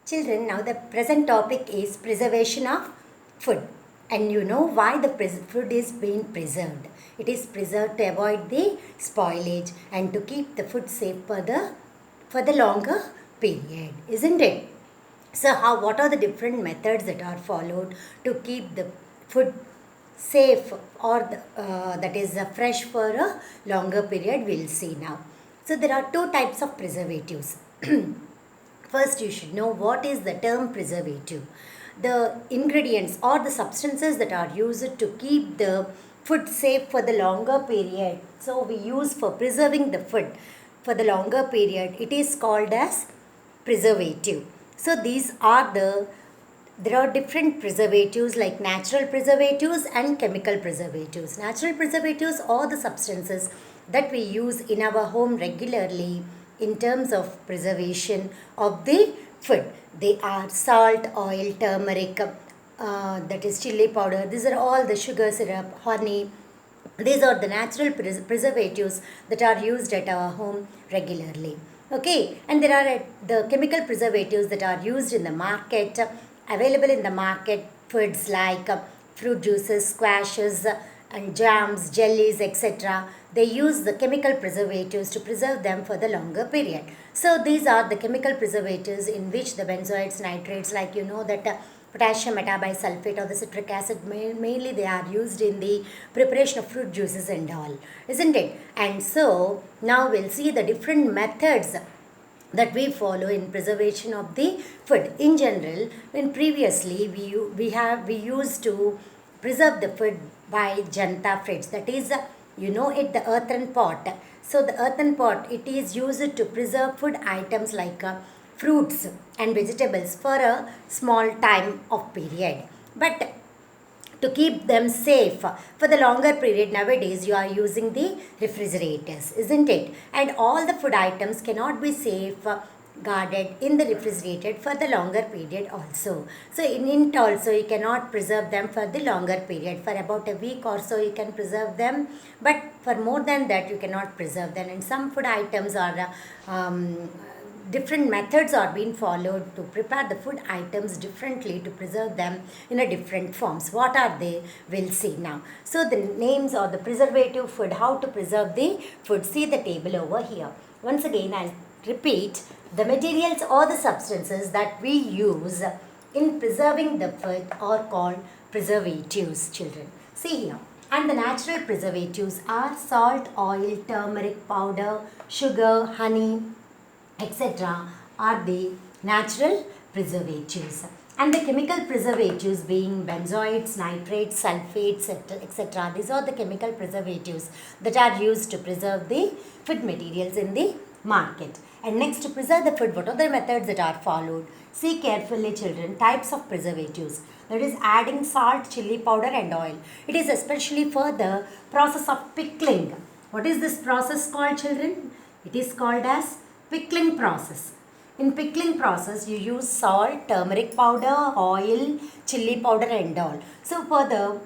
Children, now the present topic is preservation of food. And you know why the food is being preserved. It is preserved to avoid the spoilage and to keep the food safe for the longer period, isn't it? So what are the different methods that are followed to keep the food safe or that is fresh for a longer period? We'll see now. So there are two types of preservatives. First, you should know what is the term preservative. The ingredients or the substances that are used to keep the food safe for the longer period. So we use for preserving the food for the longer period. It is called as preservative. So there are different preservatives like natural preservatives and chemical preservatives. Natural preservatives are the substances that we use in our home regularly in terms of preservation of the food. They are salt, oil, turmeric, that is chili powder. These are all the sugar syrup, honey. These are the natural preservatives that are used at our home regularly. Okay, and there are the chemical preservatives that are used in the market, available in the market, foods like fruit juices, squashes, and jams, jellies, etc. They use the chemical preservatives to preserve them for the longer period. So these are the chemical preservatives in which the benzoates, nitrates, like you know that potassium metabisulfate or the citric acid, mainly they are used in the preparation of fruit juices and all, isn't it? And so now we'll see the different methods that we follow in preservation of the food. In general, when previously we used to preserve the food by janta fridge, that is the earthen pot. So the earthen pot, it is used to preserve food items like fruits and vegetables for a small time of period. But to keep them safe for the longer period, nowadays you are using the refrigerators, isn't it? And all the food items cannot be safe guarded in the refrigerator for the longer period also. So in it also you cannot preserve them for the longer period. For about a week or so you can preserve them, but for more than that you cannot preserve them. And some food items are different methods are being followed to prepare the food items differently to preserve them in a different forms. What are they? We'll see now. So the names or the preservative food, how to preserve the food. See the table over here. Once again, I'll repeat. The materials or the substances that we use in preserving the food are called preservatives, children. See here. And the natural preservatives are salt, oil, turmeric powder, sugar, honey, etc. are the natural preservatives. And the chemical preservatives being benzoates, nitrates, sulfates, etc. These are the chemical preservatives that are used to preserve the food materials in the market. And next, to preserve the food, what are the methods that are followed? See carefully, children, types of preservatives. That is adding salt, chili powder and oil. It is especially for the process of pickling. What is this process called, children? It is called as pickling process. In pickling process, you use salt, turmeric powder, oil, chili powder and all. So for the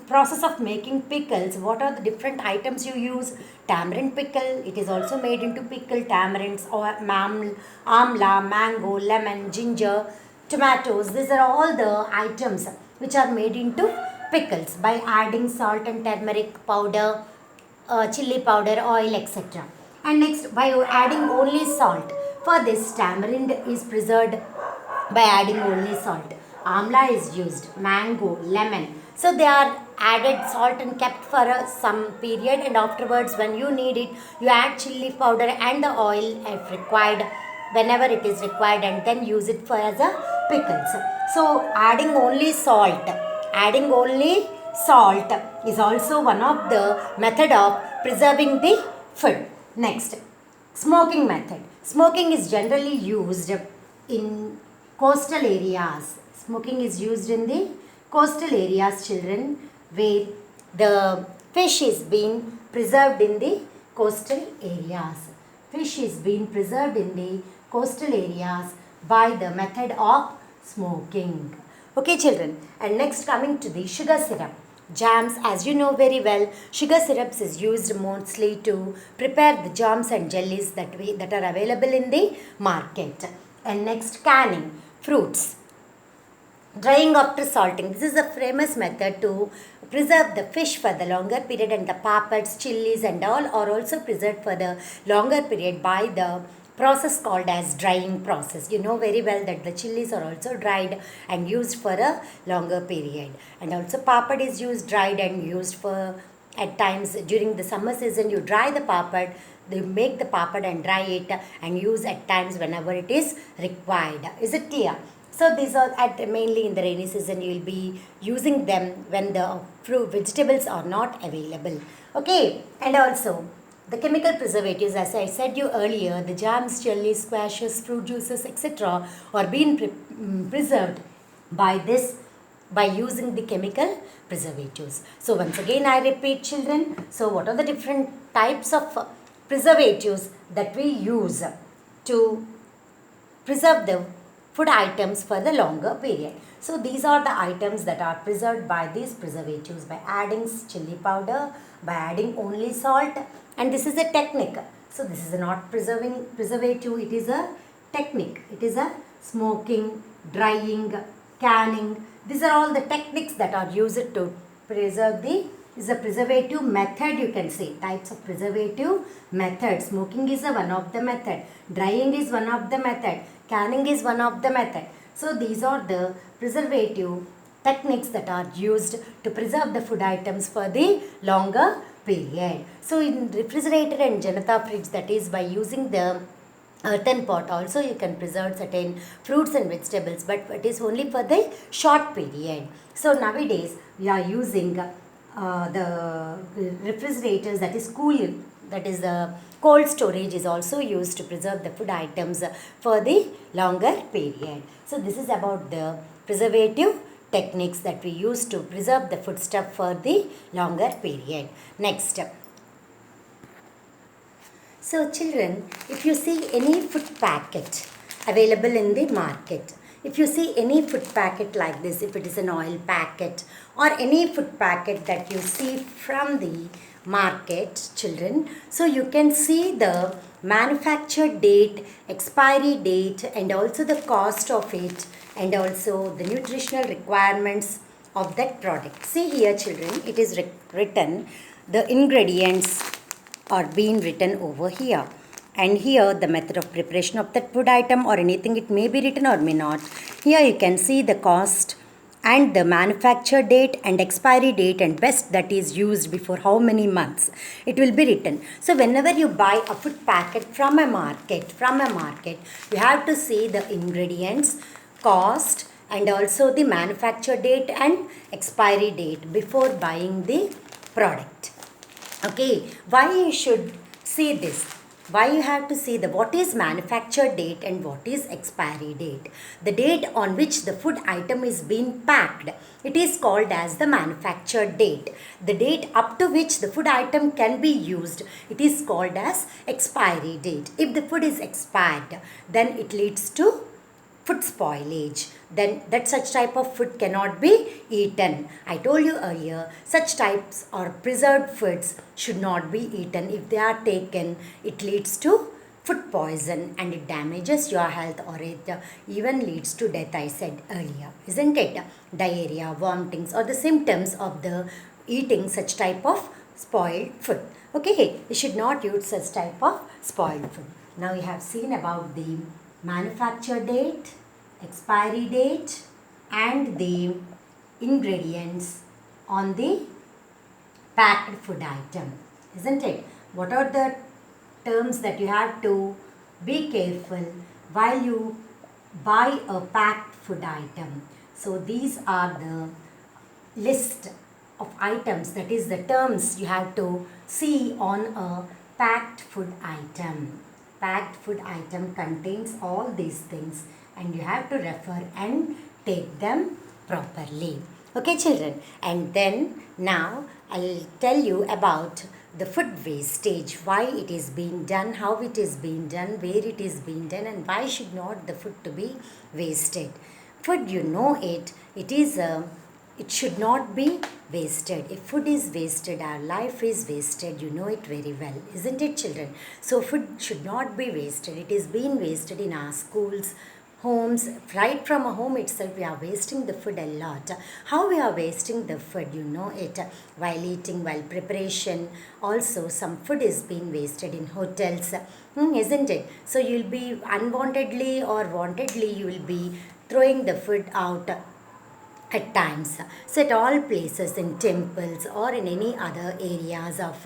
process of making pickles, what are the different items you use? Tamarind pickle, it is also made into pickle, tamarinds or amla, mango, lemon, ginger, tomatoes. These are all the items which are made into pickles by adding salt and turmeric powder, chili powder, oil, etc. And next, by adding only salt. For this, tamarind is preserved by adding only salt. Amla is used, mango, lemon. So they are added salt and kept for some period, and afterwards when you need it, you add chili powder and the oil if required, whenever it is required, and then use it for as a pickles. So adding only salt is also one of the method of preserving the food. Next, smoking method. Smoking is generally used in coastal areas. Smoking is used in the coastal areas, children, where the fish is being preserved in the coastal areas. Fish is being preserved in the coastal areas by the method of smoking. Okay, children. And next, coming to the sugar syrup. Jams, as you know very well, sugar syrups is used mostly to prepare the jams and jellies that are available in the market. And next, canning fruits. Drying after salting. This is a famous method to preserve the fish for the longer period, and the papads, chilies and all are also preserved for the longer period by the process called as drying process. You know very well that the chilies are also dried and used for a longer period. And also papad is used dried and used for at times during the summer season. You dry the papad, they make the papad and dry it and use at times whenever it is required. Is it clear? So these are mainly in the rainy season. You will be using them when the fruit vegetables are not available. Okay, and also the chemical preservatives, as I said you earlier, the jams, jellies, squashes, fruit juices, etc. are being preserved by by using the chemical preservatives. So once again I repeat, children, so what are the different types of preservatives that we use to preserve the food items for the longer period? So these are the items that are preserved by these preservatives by adding chili powder, by adding only salt, and this is a technique. So this is not preservative, it is a technique. It is a smoking, drying, canning. These are all the techniques that are used to preserve is a preservative method, you can say. Types of preservative method. Smoking is one of the method. Drying is one of the method. Canning is one of the method. So these are the preservative techniques that are used to preserve the food items for the longer period. So in refrigerator and Janata fridge, that is by using the earthen pot, also you can preserve certain fruits and vegetables, but it is only for the short period. So nowadays we are using the refrigerators, that is cool, that is the cold storage is also used to preserve the food items for the longer period. So this is about the preservative techniques that we use to preserve the foodstuff for the longer period. Next. So children, if you see any food packet available in the market, if you see any food packet like this, if it is an oil packet or any food packet that you see from the market, children, so you can see the manufacture date, expiry date, and also the cost of it, and also the nutritional requirements of that product. See here, children, it is written, the ingredients are being written over here, and here the method of preparation of that food item or anything, it may be written or may not. Here you can see the cost and the manufacture date and expiry date and best that is used before how many months, it will be written. So whenever you buy a food packet from a market, you have to see the ingredients, cost, and also the manufacture date and expiry date before buying the product. Okay, why you should see this? Why you have to see the what is manufacture date and what is expiry date? The date on which the food item is being packed, it is called as the manufacture date. The date up to which the food item can be used, it is called as expiry date. If the food is expired, then it leads to food spoilage. Then that such type of food cannot be eaten. I told you earlier, such types or preserved foods should not be eaten. If they are taken, it leads to food poison and it damages your health, or it even leads to death, I said earlier, isn't it? Diarrhea, vomitings, or the symptoms of the eating such type of spoiled food. Okay, you should not use such type of spoiled food. Now we have seen about the manufacture date, expiry date, and the ingredients on the packed food item, isn't it? What are the terms that you have to be careful while you buy a packed food item? So these are the list of items, that is the terms you have to see on a packed food item. Packed food item contains all these things and you have to refer and take them properly. Okay, children, and then now I'll tell you about the food wastage, why it is being done, how it is being done, where it is being done, and why should not the food to be wasted. Food, you know it is a it should not be wasted. If food is wasted, our life is wasted. You know it very well, isn't it, children? So food should not be wasted. It is being wasted in our schools, homes. Right from a home itself, we are wasting the food a lot. How we are wasting the food, you know it, while eating, while preparation. Also, some food is being wasted in hotels, isn't it? So you'll be unwantedly or wantedly, you will be throwing the food out at times. So at all places, in temples or in any other areas of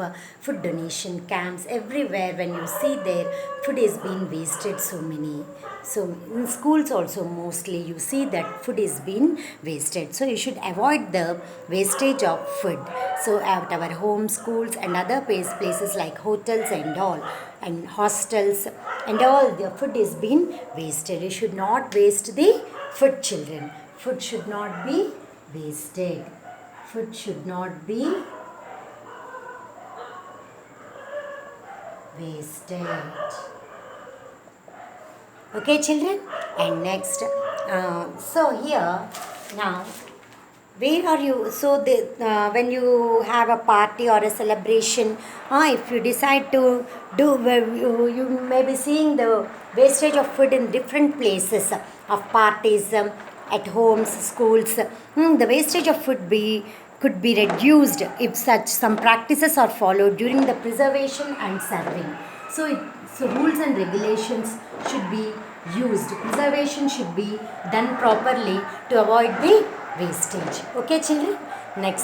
food donation camps, everywhere when you see there, food is being wasted so many. So in schools also mostly you see that food is being wasted. So you should avoid the wastage of food. So at our home, schools and other places like hotels and all, and hostels and all, the food is being wasted. You should not waste the food, children. Food should not be wasted. Food should not be wasted. Okay, children? And next, so here, now, where are you? So, when you have a party or a celebration, if you decide to do, you may be seeing the wastage of food in different places of parties, at homes, schools. The wastage of food could be reduced if such some practices are followed during the preservation and serving. So rules and regulations should be used. Preservation should be done properly to avoid the wastage. Okay, children? Next.